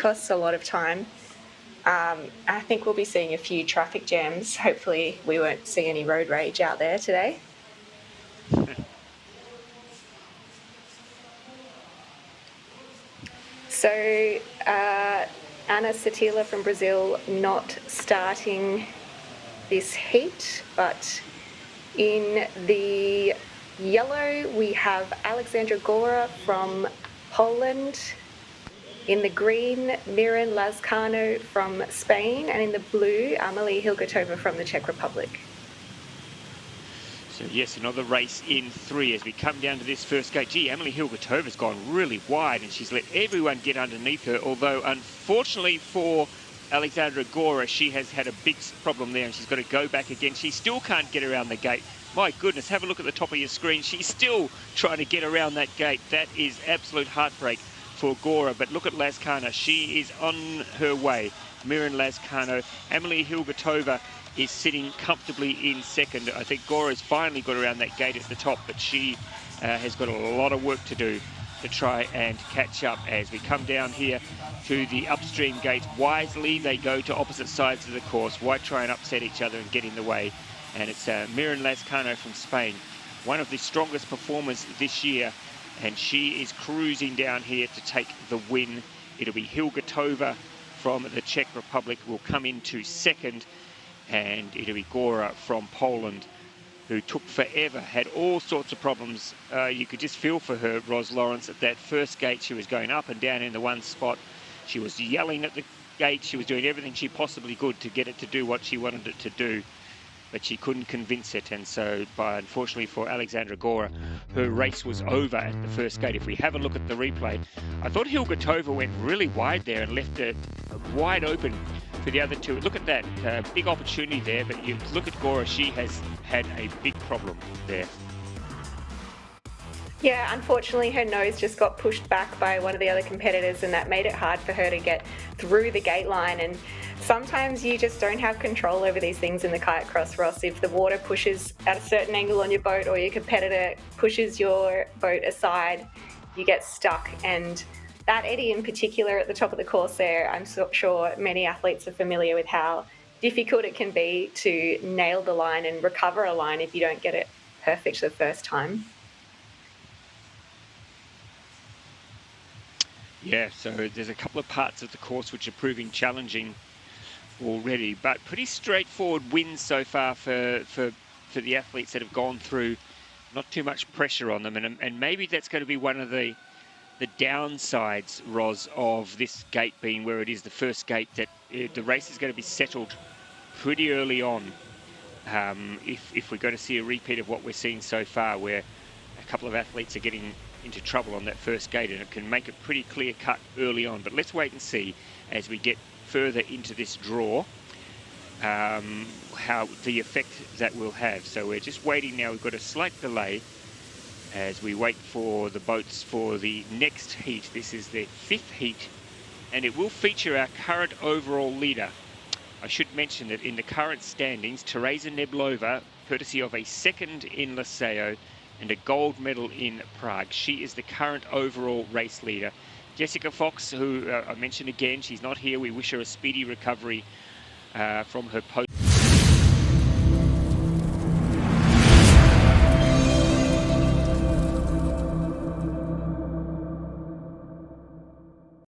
costs a lot of time. I think we'll be seeing a few traffic jams. Hopefully we won't see any road rage out there today. So Ana Satila from Brazil not starting this heat, but in the yellow we have Alexandra Gora from Poland. In the green, Miran Lazcano from Spain, and in the blue, Amelie Hilgertova from the Czech Republic. So yes, another race in 3 as we come down to this first gate. Gee, Amelie Hilgertova's gone really wide and she's let everyone get underneath her, although unfortunately for Alexandra Gora, she has had a big problem there and she's got to go back again. She still can't get around the gate. My goodness, have a look at the top of your screen. She's still trying to get around that gate. That is absolute heartbreak for Gora, but look at Lazcano. She is on her way. Miran Lazcano. Amelie Hilgertova is sitting comfortably in second. I think Gora's finally got around that gate at the top, but she has got a lot of work to do to try and catch up as we come down here to the upstream gates. Wisely, they go to opposite sides of the course. Why try and upset each other and get in the way? And it's Miran Lazcano from Spain, one of the strongest performers this year, and she is cruising down here to take the win. It'll be Hilgertova from the Czech Republic will come into second, and it'll be Gora from Poland, who took forever, had all sorts of problems. You could just feel for her, Ros Lawrence, at that first gate. She was going up and down in the one spot. She was yelling at the gate. She was doing everything she possibly could to get it to do what she wanted it to do, but she couldn't convince it. And so, unfortunately for Alexandra Gora, her race was over at the first gate. If we have a look at the replay, I thought Hilgertova went really wide there and left it wide open for the other two. Look at that, big opportunity there, but you look at Gora, she has had a big problem there. Yeah, unfortunately her nose just got pushed back by one of the other competitors, and that made it hard for her to get through the gate line. And sometimes you just don't have control over these things in the kayak cross, Ross. If the water pushes at a certain angle on your boat, or your competitor pushes your boat aside, you get stuck. And that eddy in particular at the top of the course there, I'm sure many athletes are familiar with how difficult it can be to nail the line and recover a line if you don't get it perfect the first time. Yeah, so there's a couple of parts of the course which are proving challenging already, but pretty straightforward wins so far for the athletes that have gone through. Not too much pressure on them, and maybe that's going to be one of the downsides, Ros, of this gate being where it is the first gate, that the race is going to be settled pretty early on. If we're going to see a repeat of what we're seeing so far, where a couple of athletes are getting into trouble on that first gate, and it can make it pretty clear cut early on. But let's wait and see as we get further into this draw how the effect that will have. So we're just waiting now. We've got a slight delay as we wait for the boats for the next heat. This is the 5th heat, and it will feature our current overall leader. I should mention that in the current standings, Teresa Neblova, courtesy of a 2nd in Liceo and a gold medal in Prague, she is the current overall race leader. Jessica Fox, who I mentioned again, she's not here. We wish her a speedy recovery from her post.